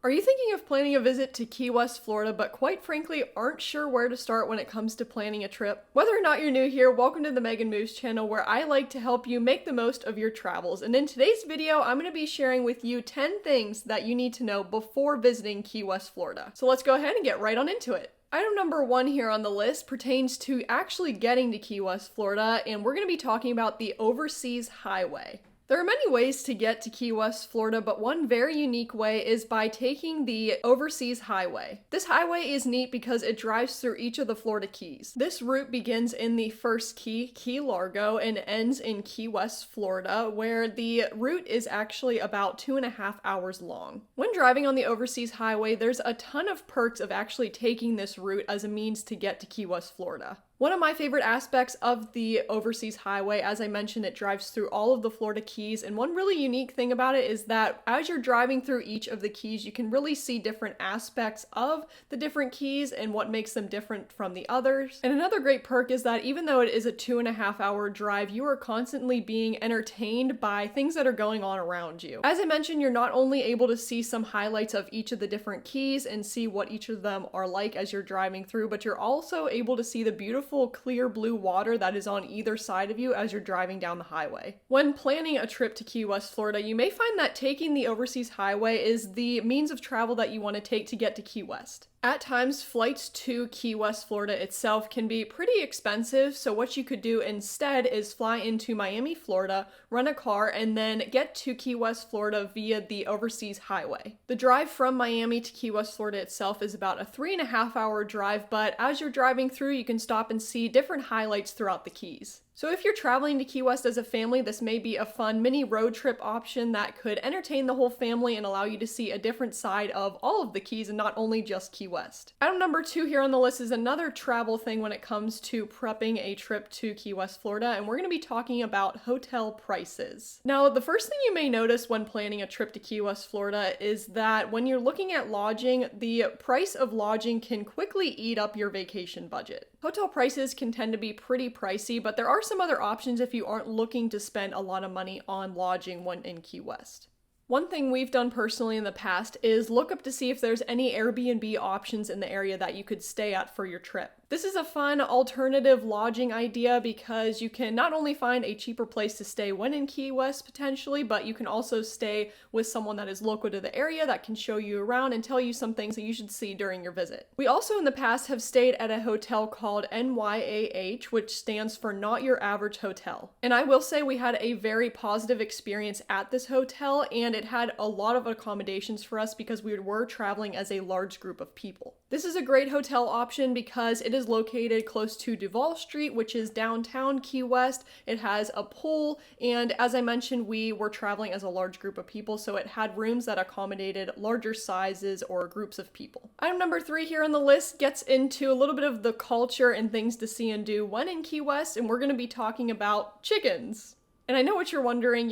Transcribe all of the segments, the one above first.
Are you thinking of planning a visit to Key West, Florida, but quite frankly aren't sure where to start when it comes to planning a trip? Whether or not you're new here, welcome to the Megan Moves channel, where I like to help you make the most of your travels. And in today's video, I'm going to be sharing with you 10 things that you need to know before visiting Key West, Florida. So let's go ahead and get right on into it. Item number 1 here on the list pertains to actually getting to Key West, Florida, and we're going to be talking about the Overseas Highway. There are many ways to get to Key West, Florida, but one very unique way is by taking the Overseas Highway. This highway is neat because it drives through each of the Florida Keys. This route begins in the first key, Key Largo, and ends in Key West, Florida, where the route is actually about 2.5 hours long. When driving on the Overseas Highway, there's a ton of perks of actually taking this route as a means to get to Key West, Florida. One of my favorite aspects of the Overseas Highway, as I mentioned, it drives through all of the Florida Keys, and one really unique thing about it is that as you're driving through each of the keys, you can really see different aspects of the different keys and what makes them different from the others. And another great perk is that even though it is a 2.5 hour drive, you are constantly being entertained by things that are going on around you. As I mentioned, you're not only able to see some highlights of each of the different keys and see what each of them are like as you're driving through, but you're also able to see the beautiful clear blue water that is on either side of you as you're driving down the highway. When planning a trip to Key West, Florida, you may find that taking the Overseas Highway is the means of travel that you want to take to get to Key West. At times, flights to Key West, Florida itself can be pretty expensive, so what you could do instead is fly into Miami, Florida, rent a car, and then get to Key West, Florida via the Overseas Highway. The drive from Miami to Key West, Florida itself is about a 3.5 hour drive, but as you're driving through, you can stop and see different highlights throughout the keys. So if you're traveling to Key West as a family, this may be a fun mini road trip option that could entertain the whole family and allow you to see a different side of all of the keys and not only just Key West. Item number 2 here on the list is another travel thing when it comes to prepping a trip to Key West, Florida, and we're going to be talking about hotel prices. Now, the first thing you may notice when planning a trip to Key West, Florida is that when you're looking at lodging, the price of lodging can quickly eat up your vacation budget. Hotel prices can tend to be pretty pricey, but there are some other options if you aren't looking to spend a lot of money on lodging when in Key West. One thing we've done personally in the past is look up to see if there's any Airbnb options in the area that you could stay at for your trip. This is a fun alternative lodging idea because you can not only find a cheaper place to stay when in Key West potentially, but you can also stay with someone that is local to the area that can show you around and tell you some things that you should see during your visit. We also in the past have stayed at a hotel called NYAH, which stands for Not Your Average Hotel. And I will say we had a very positive experience at this hotel, and it had a lot of accommodations for us because we were traveling as a large group of people. This is a great hotel option because it is located close to Duval Street, which is downtown Key West. It has a pool, and as I mentioned, we were traveling as a large group of people, so it had rooms that accommodated larger sizes or groups of people. Item number 3 here on the list gets into a little bit of the culture and things to see and do when in Key West, and we're going to be talking about chickens. And I know what you're wondering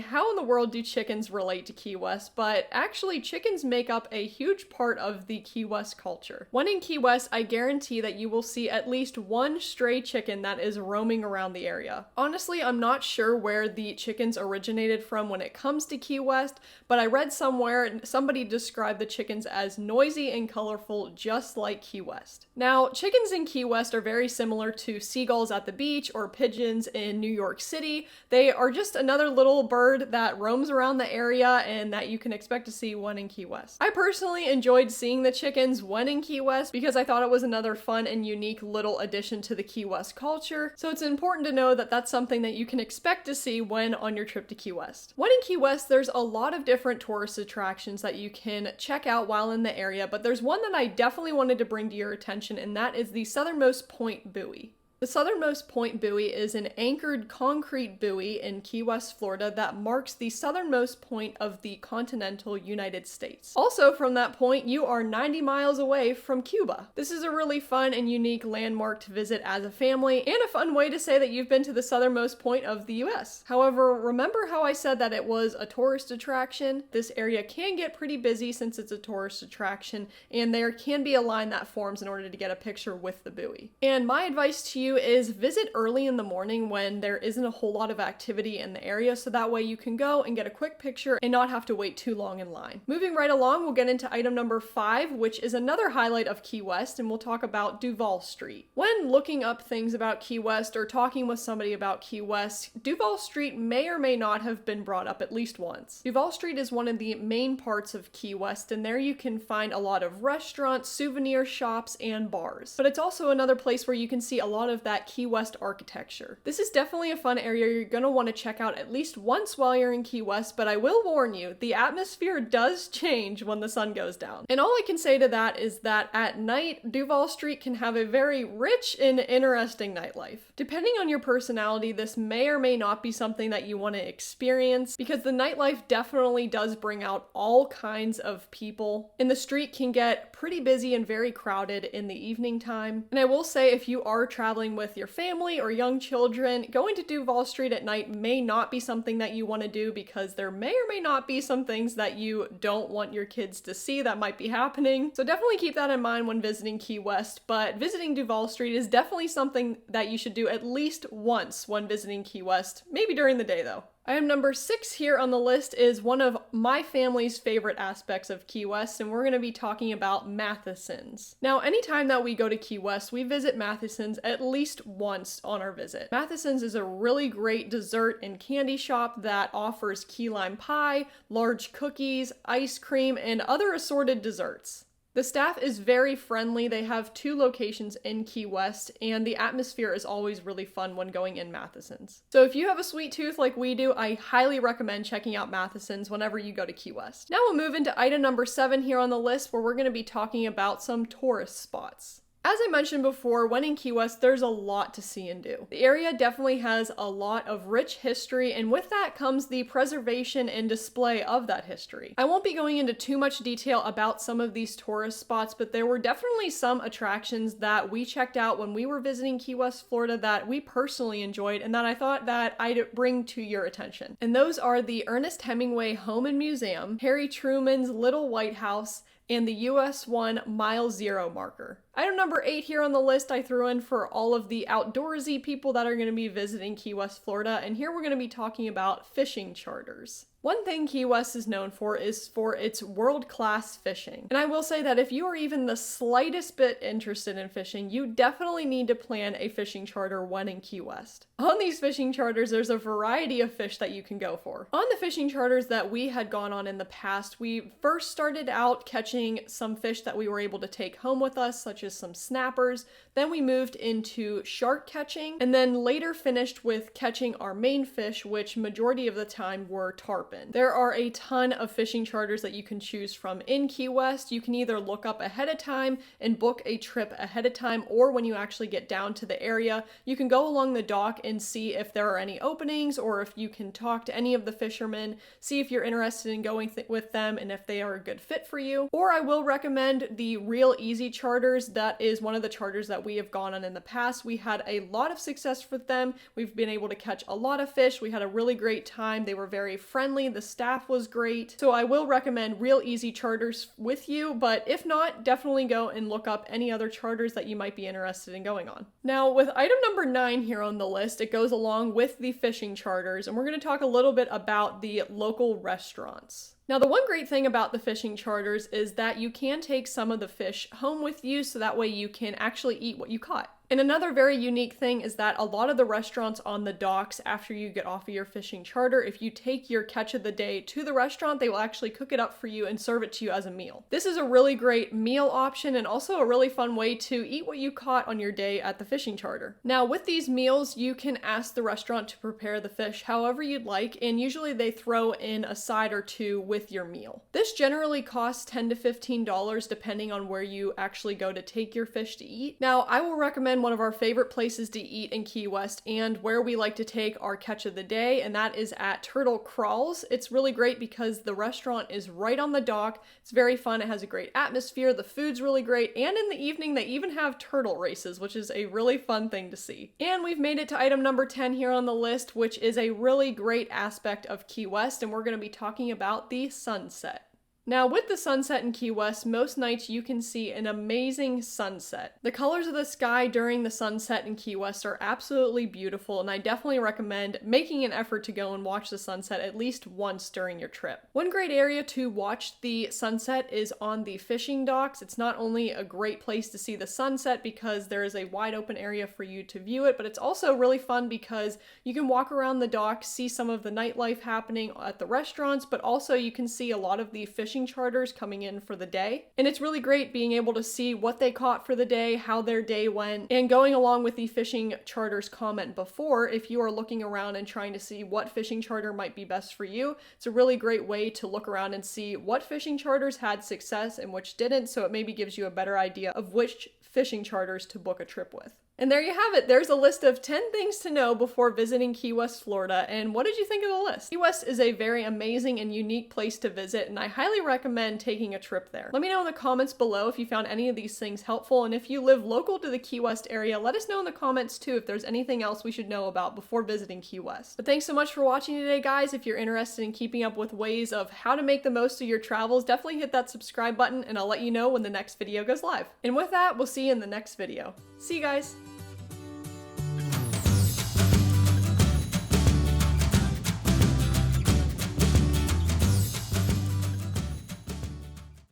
how in the world do chickens relate to Key West, but actually chickens make up a huge part of the Key West culture. When in Key West, I guarantee that you will see at least one stray chicken that is roaming around the area. Honestly, I'm not sure where the chickens originated from when it comes to Key West, but I read somewhere somebody described the chickens as noisy and colorful just like Key West. Now, chickens in Key West are very similar to seagulls at the beach or pigeons in New York City. They are just another little bird that roams around the area and that you can expect to see when in Key West. I personally enjoyed seeing the chickens when in Key West because I thought it was another fun and unique little addition to the Key West culture. So it's important to know that that's something that you can expect to see when on your trip to Key West. When in Key West, there's a lot of different tourist attractions that you can check out while in the area, but there's one that I definitely wanted to bring to your attention, and that is the Southernmost Point Buoy. The Southernmost Point Buoy is an anchored concrete buoy in Key West, Florida that marks the southernmost point of the continental United States. Also from that point, you are 90 miles away from Cuba. This is a really fun and unique landmark to visit as a family and a fun way to say that you've been to the southernmost point of the US. However, remember how I said that it was a tourist attraction? This area can get pretty busy since it's a tourist attraction, and there can be a line that forms in order to get a picture with the buoy. And my advice to you do is visit early in the morning when there isn't a whole lot of activity in the area, so that way you can go and get a quick picture and not have to wait too long in line. Moving right along, we'll get into item number 5, which is another highlight of Key West, and we'll talk about Duval Street. When looking up things about Key West or talking with somebody about Key West, Duval Street may or may not have been brought up at least once. Duval Street is one of the main parts of Key West, and there you can find a lot of restaurants, souvenir shops, and bars. But it's also another place where you can see a lot of that Key West architecture. This is definitely a fun area you're going to want to check out at least once while you're in Key West, but I will warn you, the atmosphere does change when the sun goes down. And all I can say to that is that at night, Duval Street can have a very rich and interesting nightlife. Depending on your personality, this may or may not be something that you want to experience, because the nightlife definitely does bring out all kinds of people, and the street can get pretty busy and very crowded in the evening time. And I will say, if you are traveling with your family or young children, going to Duval Street at night may not be something that you want to do, because there may or may not be some things that you don't want your kids to see that might be happening. So definitely keep that in mind when visiting Key West, but visiting Duval Street is definitely something that you should do at least once when visiting Key West, maybe during the day though. Item number 6 here on the list is one of my family's favorite aspects of Key West, and we're going to be talking about Matheson's. Now, anytime that we go to Key West, we visit Matheson's at least once on our visit. Matheson's is a really great dessert and candy shop that offers key lime pie, large cookies, ice cream, and other assorted desserts. The staff is very friendly. They have 2 locations in Key West, and the atmosphere is always really fun when going in Matheson's. So if you have a sweet tooth like we do, I highly recommend checking out Matheson's whenever you go to Key West. Now we'll move into item number 7 here on the list, where we're going to be talking about some tourist spots. As I mentioned before, when in Key West, there's a lot to see and do. The area definitely has a lot of rich history, and with that comes the preservation and display of that history. I won't be going into too much detail about some of these tourist spots, but there were definitely some attractions that we checked out when we were visiting Key West, Florida, that we personally enjoyed and that I thought that I'd bring to your attention. And those are the Ernest Hemingway Home and Museum, Harry Truman's Little White House, and the US 1 Mile Zero marker. Item number 8 here on the list I threw in for all of the outdoorsy people that are going to be visiting Key West, Florida, and here we're going to be talking about fishing charters. One thing Key West is known for is for its world-class fishing. And I will say that if you are even the slightest bit interested in fishing, you definitely need to plan a fishing charter when in Key West. On these fishing charters, there's a variety of fish that you can go for. On the fishing charters that we had gone on in the past, we first started out catching some fish that we were able to take home with us, such as some snappers. Then we moved into shark catching, and then later finished with catching our main fish, which majority of the time were tarpon. There are a ton of fishing charters that you can choose from in Key West. You can either look up ahead of time and book a trip ahead of time, or when you actually get down to the area, you can go along the dock and see if there are any openings, or if you can talk to any of the fishermen, see if you're interested in going with them and if they are a good fit for you. Or I will recommend the Real Easy charters. That is one of the charters that we have gone on in the past. We had a lot of success with them. We've been able to catch a lot of fish. We had a really great time. They were very friendly. The staff was great. So I will recommend Real Easy charters with you, but if not, definitely go and look up any other charters that you might be interested in going on. Now, with item number 9 here on the list, it goes along with the fishing charters, and we're going to talk a little bit about the local restaurants. Now, the one great thing about the fishing charters is that you can take some of the fish home with you, so that way you can actually eat what you caught. And another very unique thing is that a lot of the restaurants on the docks, after you get off of your fishing charter, if you take your catch of the day to the restaurant, they will actually cook it up for you and serve it to you as a meal. This is a really great meal option and also a really fun way to eat what you caught on your day at the fishing charter. Now, with these meals, you can ask the restaurant to prepare the fish however you'd like, and usually they throw in a side or two with your meal. This generally costs $10 to $15 depending on where you actually go to take your fish to eat. Now, I will recommend one of our favorite places to eat in Key West and where we like to take our catch of the day, and that is at Turtle Crawls. It's really great because the restaurant is right on the dock. It's very fun. It has a great atmosphere. The food's really great, and in the evening they even have turtle races, which is a really fun thing to see. And we've made it to item number 10 here on the list, which is a really great aspect of Key West, and we're going to be talking about the sunset. Now, with the sunset in Key West, most nights you can see an amazing sunset. The colors of the sky during the sunset in Key West are absolutely beautiful, and I definitely recommend making an effort to go and watch the sunset at least once during your trip. One great area to watch the sunset is on the fishing docks. It's not only a great place to see the sunset because there is a wide open area for you to view it, but it's also really fun because you can walk around the dock, see some of the nightlife happening at the restaurants, but also you can see a lot of the fishing charters coming in for the day. And it's really great being able to see what they caught for the day, how their day went, and going along with the fishing charters comment before, if you are looking around and trying to see what fishing charter might be best for you, it's a really great way to look around and see what fishing charters had success and which didn't, so it maybe gives you a better idea of which fishing charters to book a trip with. And there you have it. There's a list of 10 things to know before visiting Key West, Florida. And what did you think of the list? Key West is a very amazing and unique place to visit, and I highly recommend taking a trip there. Let me know in the comments below if you found any of these things helpful, and if you live local to the Key West area, let us know in the comments too if there's anything else we should know about before visiting Key West. But thanks so much for watching today, guys. If you're interested in keeping up with ways of how to make the most of your travels, definitely hit that subscribe button, and I'll let you know when the next video goes live. And with that, we'll see you in the next video. See you guys!